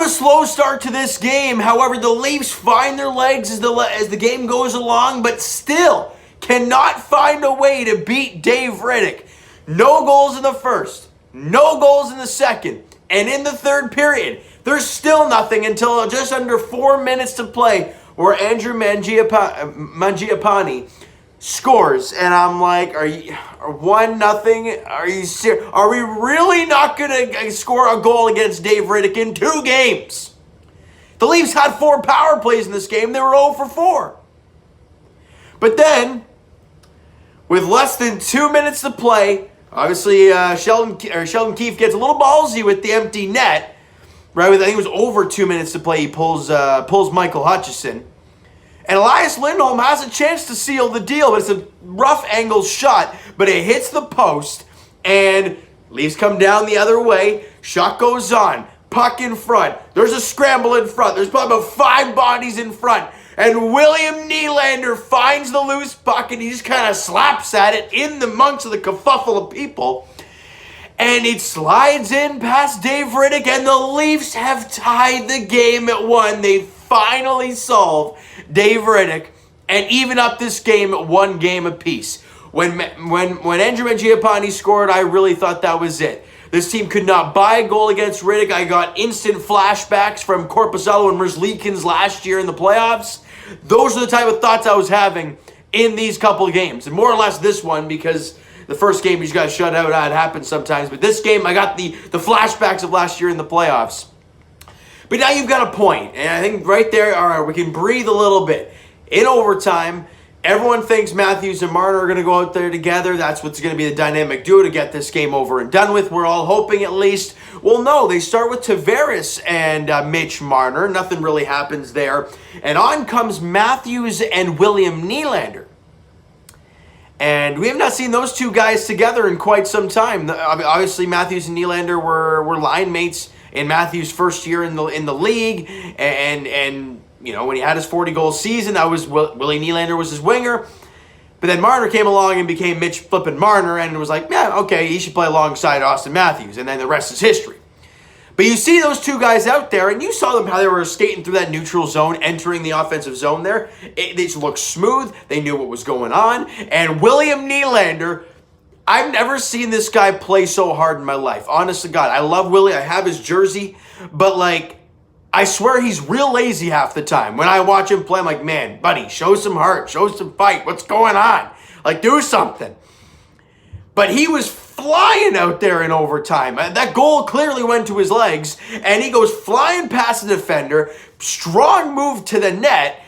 a slow start to this game. However, the Leafs find their legs as the game goes along, but still cannot find a way to beat Dave Riddick. No goals in the first, no goals in the second, and in the third period, there's still nothing until just under 4 minutes to play where Andrew Mangiapane scores, and I'm like, are 1-0? Are you serious? Are we really not going to score a goal against Dave Riddick in 2 games? The Leafs had 4 power plays in this game. They were 0 for 4. But then, with less than 2 minutes to play, obviously Sheldon Keefe gets a little ballsy with the empty net. Right, I think it was over 2 minutes to play. He pulls Michael Hutchison. And Elias Lindholm has a chance to seal the deal, but it's a rough angle shot, but it hits the post, and Leafs come down the other way. Shot goes on. Puck in front. There's a scramble in front. There's probably about 5 bodies in front. And William Nylander finds the loose puck, and he just kind of slaps at it in amongst the kerfuffle of people. And it slides in past Dave Riddick, and the Leafs have tied the game at 1. They finally solve Dave Riddick and even up this game at 1 game apiece. When Andrew Mangiapane scored, I really thought that was it. This team could not buy a goal against Riddick. I got instant flashbacks from Korpisalo and Merzlikins last year in the playoffs. Those are the type of thoughts I was having in these couple of games. And more or less this one, because the first game you just got shut out. It happens sometimes. But this game, I got the flashbacks of last year in the playoffs. But now you've got a point. And I think right there, all right, we can breathe a little bit. In overtime, everyone thinks Matthews and Marner are going to go out there together. That's what's going to be the dynamic duo to get this game over and done with. We're all hoping at least. Well, no, they start with Tavares and Mitch Marner. Nothing really happens there. And on comes Matthews and William Nylander. And we have not seen those two guys together in quite some time. Obviously, Matthews and Nylander were line mates in Matthews' first year in the league, and you know, when he had his 40-goal season, that was Willie Nylander was his winger. But then Marner came along and became Mitch flippin' Marner, and it was like, yeah, okay, he should play alongside Austin Matthews, and then the rest is history. But you see those two guys out there, and you saw them how they were skating through that neutral zone, entering the offensive zone there. They just looked smooth. They knew what was going on. And William Nylander, I've never seen this guy play so hard in my life. Honest to God, I love Willie. I have his jersey. But, like, I swear he's real lazy half the time. When I watch him play, I'm like, man, buddy, show some heart. Show some fight. What's going on? Like, do something. But he was flying out there in overtime. That goal clearly went to his legs, and he goes flying past the defender, strong move to the net,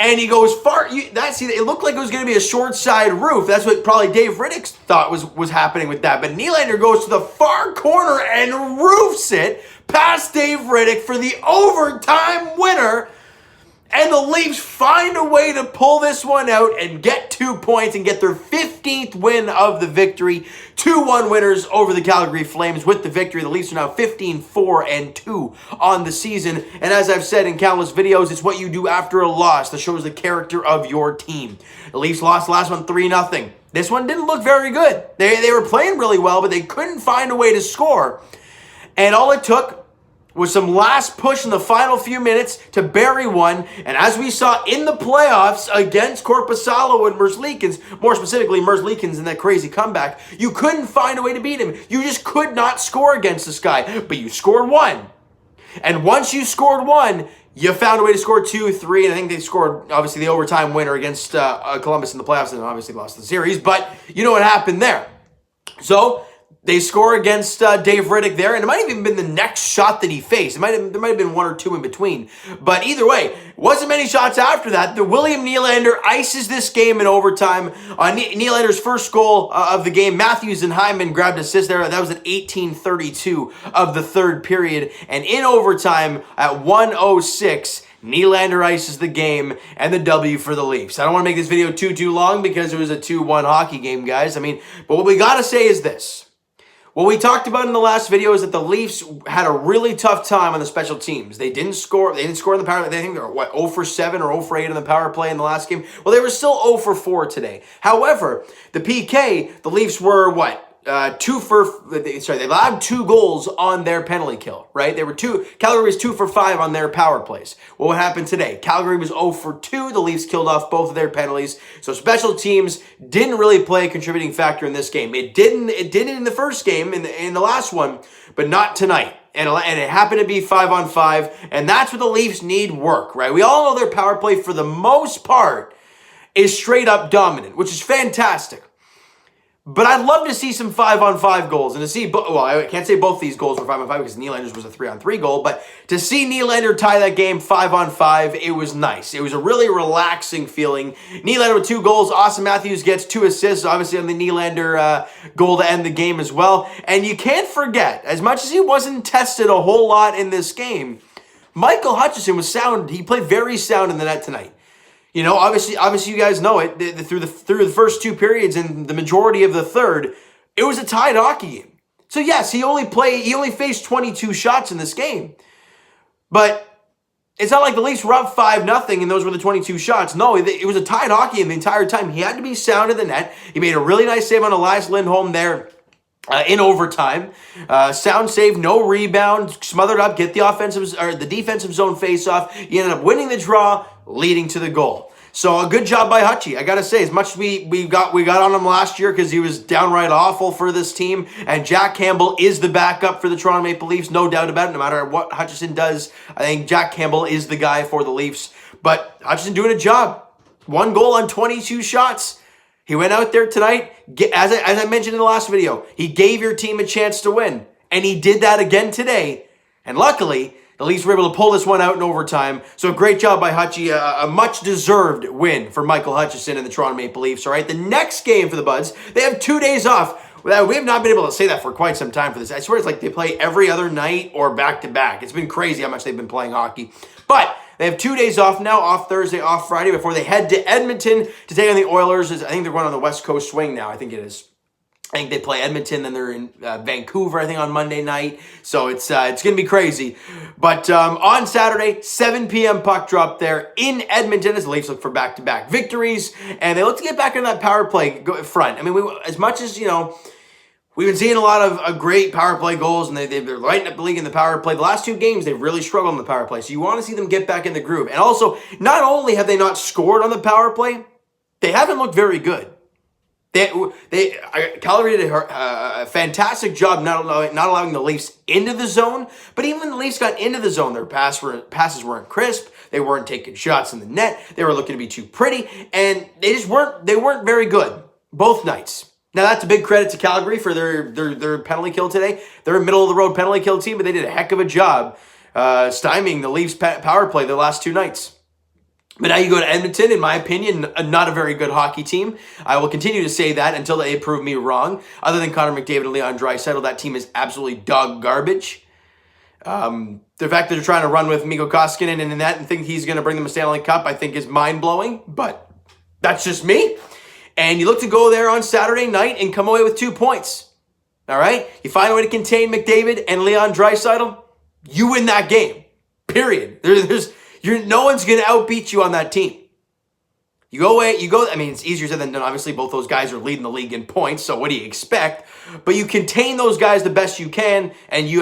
and he goes far. It looked like it was going to be a short side roof. That's what probably Dave Riddick thought was happening with that. But Nylander goes to the far corner and roofs it past Dave Riddick for the overtime winner. And the Leafs find a way to pull this one out and get 2 points and get their 15th win of the victory. 2-1 winners over the Calgary Flames with the victory. The Leafs are now 15-4-2 on the season. And as I've said in countless videos, it's what you do after a loss that shows the character of your team. The Leafs lost the last one 3-0. This one didn't look very good. They were playing really well, but they couldn't find a way to score. And all it took was some last push in the final few minutes to bury one. And as we saw in the playoffs against Korpisalo and Merzlikins, more specifically Merzlikins in that crazy comeback, you couldn't find a way to beat him. You just could not score against this guy. But you scored 1. And once you scored 1, you found a way to score 2, 3, and I think they scored, obviously, the overtime winner against Columbus in the playoffs, and obviously lost the series. But you know what happened there. So they score against Dave Riddick there, and it might have even been the next shot that he faced. There might have been 1 or 2 in between. But either way, wasn't many shots after that. The William Nylander ices this game in overtime. On Nylander's first goal of the game, Matthews and Hyman grabbed assists there. That was at 18:32 of the third period. And in overtime at 1:06, Nylander ices the game and the W for the Leafs. I don't want to make this video too long because it was a 2-1 hockey game, guys. But what we got to say is this. What we talked about in the last video is that the Leafs had a really tough time on the special teams. They didn't score. They didn't score in the power play. They think they were, 0 for 7 or 0 for 8 in the power play in the last game? Well, they were still 0 for 4 today. However, the PK, the Leafs were, they allowed 2 goals on their penalty kill, right? Calgary was 2 for 5 on their power plays. Well, what happened today? Calgary was 0 for 2. The Leafs killed off both of their penalties. So special teams didn't really play a contributing factor in this game. It didn't in the first game, in the last one, but not tonight. And it happened to be 5-on-5, and that's where the Leafs need work, right? We all know their power play, for the most part, is straight up dominant, which is fantastic. But I'd love to see some 5-on-5 goals, and to see, well, I can't say both these goals were 5-on-5 because Nylander's was a 3-on-3 goal, but to see Nylander tie that game 5-on-5, it was nice. It was a really relaxing feeling. Nylander with 2 goals. Austin Matthews gets 2 assists, obviously on the Nylander goal to end the game as well. And you can't forget, as much as he wasn't tested a whole lot in this game, Michael Hutchinson was sound. He played very sound in the net tonight. You know, obviously, you guys know it. Through the first 2 periods and the majority of the third, it was a tied hockey game. So yes, he only faced 22 shots in this game, but it's not like the Leafs were up 5-0 and those were the 22 shots. No, it was a tied hockey game the entire time. He had to be sound in the net. He made a really nice save on Elias Lindholm there. In overtime, sound save, no rebound, smothered up, get the defensive zone face off. He ended up winning the draw, leading to the goal. So a good job by Hutchie. I gotta say, as much as we got on him last year because he was downright awful for this team, and Jack Campbell is the backup for the Toronto Maple Leafs, no doubt about it. No matter what Hutchinson does, I think Jack Campbell is the guy for the Leafs. But Hutchinson doing a job. 1 goal on 22 shots. He went out there tonight, as I mentioned in the last video, he gave your team a chance to win. And he did that again today. And luckily, the Leafs were able to pull this one out in overtime. So great job by Hutchie. A much-deserved win for Michael Hutchinson and the Toronto Maple Leafs. All right, the next game for the Buds, they have 2 days off. We have not been able to say that for quite some time for this. I swear it's like they play every other night or back-to-back. It's been crazy how much they've been playing hockey. But they have 2 days off now, off Thursday, off Friday, before they head to Edmonton to take on the Oilers. I think they're going on the West Coast swing now. I think it is. I think they play Edmonton, then they're in Vancouver, I think, on Monday night. So it's going to be crazy. But on Saturday, 7 p.m. puck drop there in Edmonton as the Leafs look for back-to-back victories. And they look to get back in that power play front. I mean, as much as, you know, we've been seeing a lot of great power play goals, and they're lighting up the league in the power play. The last 2 games, they've really struggled in the power play. So you want to see them get back in the groove. And also, not only have they not scored on the power play, they haven't looked very good. Calgary did a fantastic job not allowing the Leafs into the zone. But even when the Leafs got into the zone, their passes weren't crisp. They weren't taking shots in the net. They were looking to be too pretty. And they weren't very good both nights. Now, that's a big credit to Calgary for their penalty kill today. They're a middle-of-the-road penalty kill team, but they did a heck of a job stymieing the Leafs' power play the last 2 nights. But now you go to Edmonton, in my opinion, not a very good hockey team. I will continue to say that until they prove me wrong. Other than Connor McDavid and Leon Draisaitl, that team is absolutely dog garbage. The fact that they're trying to run with Mikko Koskinen in the net and think he's going to bring them a Stanley Cup, I think is mind-blowing. But that's just me. And you look to go there on Saturday night and come away with 2 points. All right? You find a way to contain McDavid and Leon Draisaitl, you win that game. Period. No one's going to outbeat you on that team. You go away, I mean, it's easier said than done. Obviously, both those guys are leading the league in points, so what do you expect? But you contain those guys the best you can, and you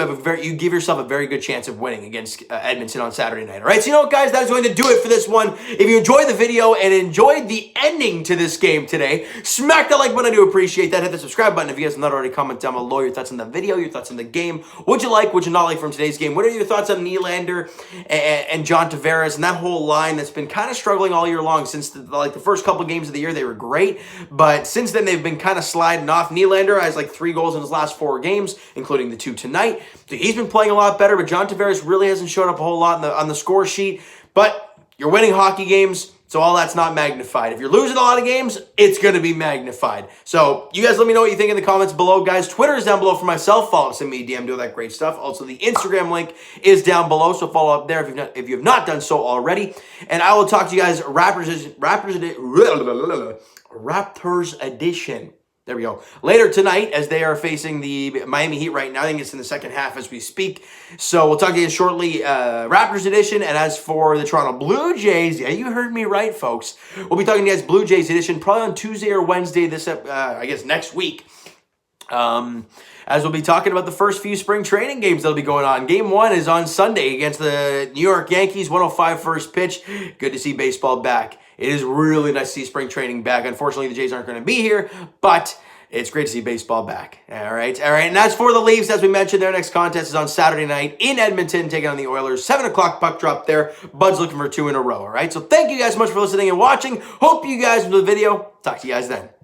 give yourself a very good chance of winning against Edmonton on Saturday night. All right, so you know what, guys? That is going to do it for this one. If you enjoyed the video and enjoyed the ending to this game today, smack that like button. I do appreciate that. Hit the subscribe button if you guys have not already. Comment down below your thoughts on the video, your thoughts on the game. What'd you like, what'd you not like from today's game? What are your thoughts on Nylander and John Tavares and that whole line that's been kind of struggling all year long since the first couple games of the year? They were great, but since then they've been kind of sliding off. Nylander has like 3 goals in his last 4 games, including the 2 tonight. So he's been playing a lot better, but John Tavares really hasn't showed up a whole lot on the score sheet. But you're winning hockey games, so all that's not magnified. If you're losing a lot of games, it's going to be magnified. So you guys let me know what you think in the comments below, guys. Twitter is down below for myself. Follow, send me a DM, do all that great stuff. Also, the Instagram link is down below, so follow up there if you have not done so already. And I will talk to you guys Raptors edition. There we go. Later tonight, as they are facing the Miami Heat right now. I think it's in the second half as we speak. So we'll talk to you shortly, Raptors edition. And as for the Toronto Blue Jays, yeah, you heard me right, folks. We'll be talking to you guys Blue Jays edition probably on Tuesday or Wednesday I guess next week. As we'll be talking about the first few spring training games that'll be going on. Game 1 is on Sunday against the New York Yankees, 1:05 first pitch. Good to see baseball back. It is really nice to see spring training back. Unfortunately, the Jays aren't going to be here, but it's great to see baseball back. All right. And as for the Leafs, as we mentioned, their next contest is on Saturday night in Edmonton, taking on the Oilers. 7 o'clock puck drop there. Bud's looking for 2 in a row. All right. So thank you guys so much for listening and watching. Hope you guys enjoyed the video. Talk to you guys then.